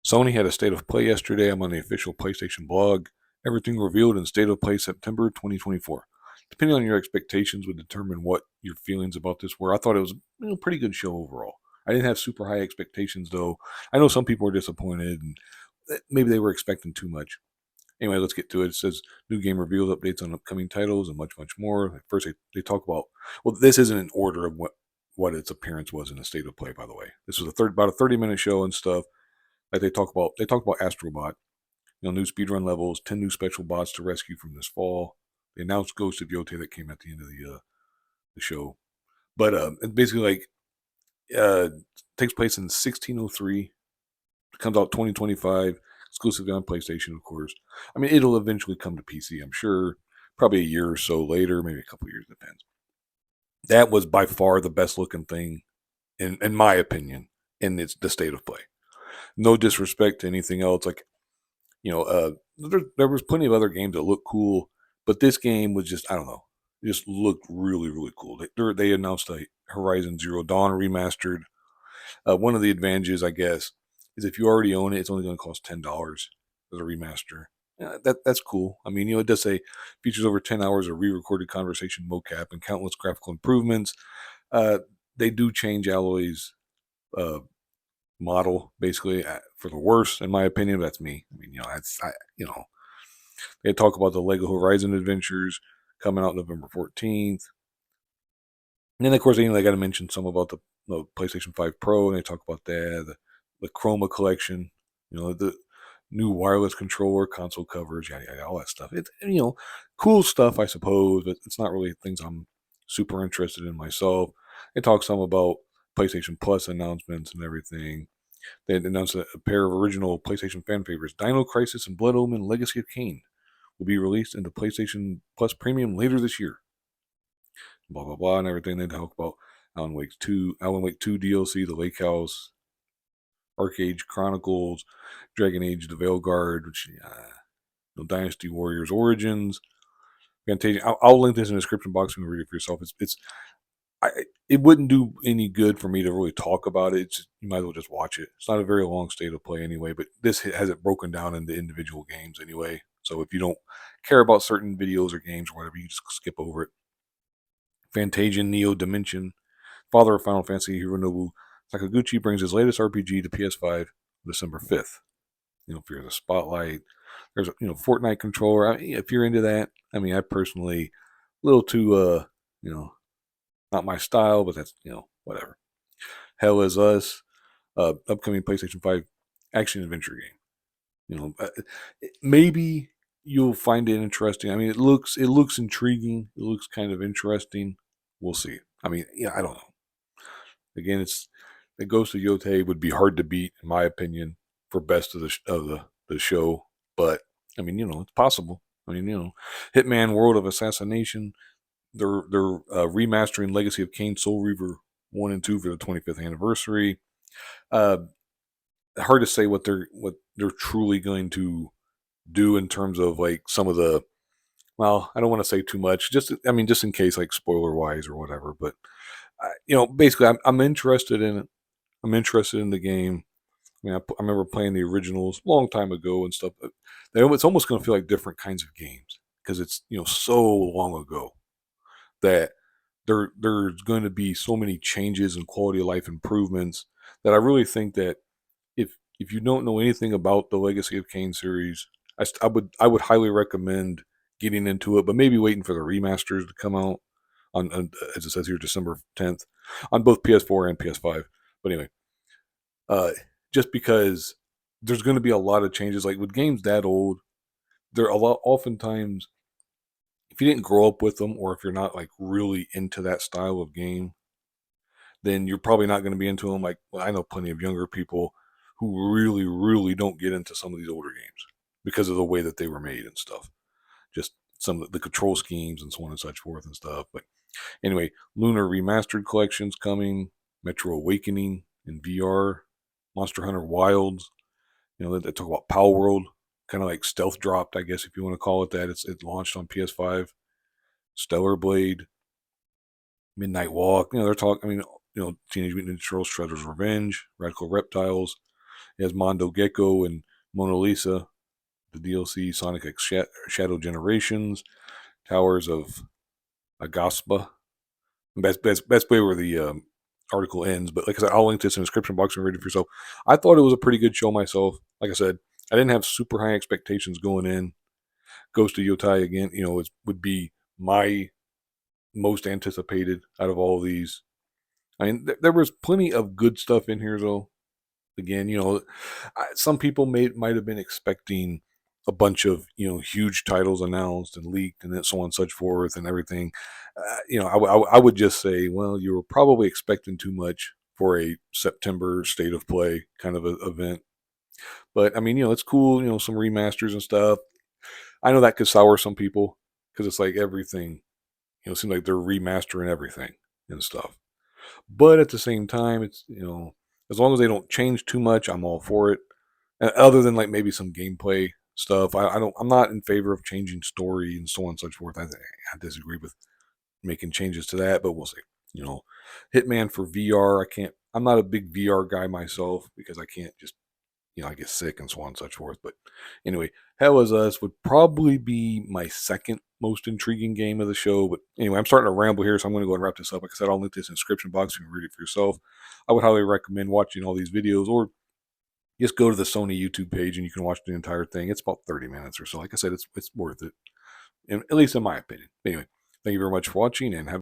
Sony had a state of play yesterday. I'm on the official PlayStation blog. Everything revealed in state of play September 2024. Depending on your expectations would determine what your feelings about this were. I thought it was a pretty good show overall. I didn't have super high expectations though. I know some people were disappointed and maybe they were expecting too much. Anyway, let's get to it. It says new game reveals, updates on upcoming titles, and much, much more. First, they talk about, well, this isn't in order of what its appearance was in the state of play. By the way, this was about a 30-minute show and stuff. Like they talk about Astrobot, new speedrun levels, 10 new special bots to rescue from this fall. They announced Ghost of Yotei that came at the end of the show, but it's basically like uh, takes place in 1603. It comes out 2025, exclusively on PlayStation, of course. I mean, it'll eventually come to PC, I'm sure. Probably a year or so later, maybe a couple years, depends. That was by far the best looking thing, in my opinion, in the state of play. No disrespect to anything else. Like, there was plenty of other games that looked cool, but this game was just, I don't know, it just looked really, really cool. They announced a Horizon Zero Dawn remastered. One of the advantages, I guess, is if you already own it, it's only going to cost $10 as a remaster. Yeah, that's cool. I mean, it does say features over 10 hours of re-recorded conversation mocap and countless graphical improvements. Uh, they do change Alloy's uh, model basically for the worse, in my opinion. But that's me. I mean, they talk about the Lego Horizon adventures coming out November 14th. And then, of course, they got to mention some about the PlayStation 5 Pro, and they talk about that, the Chroma collection, the new wireless controller, console covers, yada, yada, all that stuff. It's, cool stuff, I suppose, but it's not really things I'm super interested in myself. They talk some about PlayStation Plus announcements and everything. They announced a pair of original PlayStation fan favorites, Dino Crisis and Blood Omen Legacy of Kain, will be released into PlayStation Plus Premium later this year. Blah blah blah and everything. They talk about Alan Wake 2 DLC, The Lake House, Arcade Chronicles, Dragon Age The Veilguard, which Dynasty Warriors Origins, Fantasia. I'll link this in the description box. You can read it for yourself. It wouldn't do any good for me to really talk about it. You might as well just watch it. It's not a very long state of play anyway, but this has it broken down into individual games anyway. So if you don't care about certain videos or games or whatever, you just skip over it. Fantasia Neo Dimension, father of Final Fantasy, Hironobu Sakaguchi brings his latest RPG to PS5 December 5th. Fear the Spotlight. There's a Fortnite controller. If you're into that, I personally, a little too, not my style, but that's, whatever. Hell Is Us, upcoming PlayStation 5 action adventure game. Maybe you'll find it interesting. It looks intriguing. It looks kind of interesting. We'll see. I don't know. Again, the Ghost of Yotei would be hard to beat, in my opinion, for best of the show. But it's possible. Hitman World of Assassination. They're remastering Legacy of Kain Soul Reaver 1 and 2 for the 25th anniversary. Hard to say what they're truly going to do in terms of like some of the. Well, I don't want to say too much. Just in case, like spoiler wise or whatever. But basically, I'm interested in it. I'm interested in the game. I remember playing the originals a long time ago and stuff. It's almost going to feel like different kinds of games because it's so long ago that there's going to be so many changes and quality of life improvements that I really think that if you don't know anything about the Legacy of Kain series, I would highly recommend getting into it, but maybe waiting for the remasters to come out on as it says here December 10th on both PS4 and PS5. But anyway, just because there's going to be a lot of changes, like with games that old, there are a lot. Oftentimes, if you didn't grow up with them, or if you're not like really into that style of game, then you're probably not going to be into them. Like, well, I know plenty of younger people who really, really don't get into some of these older games because of the way that they were made and stuff. Just some of the control schemes and so on and such forth and stuff. But anyway, Lunar Remastered Collection's coming, Metro Awakening in VR, Monster Hunter Wilds. They talk about Power World, kind of like stealth dropped, I guess if you want to call it that. It launched on PS5. Stellar Blade, Midnight Walk. They're talking. Teenage Mutant Ninja Turtles: Shredder's Revenge, Radical Reptiles, It has Mondo Gecko and Mona Lisa, the DLC, Sonic X Shadow Generations, Towers of Agaspa. That's way where the article ends. But like I said, I'll link this in the description box and read it for yourself. I thought it was a pretty good show myself. Like I said, I didn't have super high expectations going in. Ghost of Yotei again, would be my most anticipated out of all of these. I mean, there was plenty of good stuff in here, though. Again, some people might have been expecting a bunch of huge titles announced and leaked and then so on and such forth and everything. I would just say, well, you were probably expecting too much for a September state of play kind of event. But I mean, it's cool. Some remasters and stuff. I know that could sour some people because it's like everything. It seems like they're remastering everything and stuff. But at the same time, it's as long as they don't change too much, I'm all for it. Other than like maybe some gameplay stuff, I'm not in favor of changing story and so on and so forth. I disagree with making changes to that, but we'll see. Hitman for VR, I can't. I'm not a big VR guy myself because I can't just I get sick and so on and such forth. But anyway, Hell is Us would probably be my second most intriguing game of the show. But anyway, I'm starting to ramble here, so I'm going to go and wrap this up. Like I said, I'll link this in the description box. You can read it for yourself. I would highly recommend watching all these videos, or just go to the Sony YouTube page and you can watch the entire thing. It's about 30 minutes or so. Like I said, it's worth it, at least in my opinion. Anyway, thank you very much for watching, and have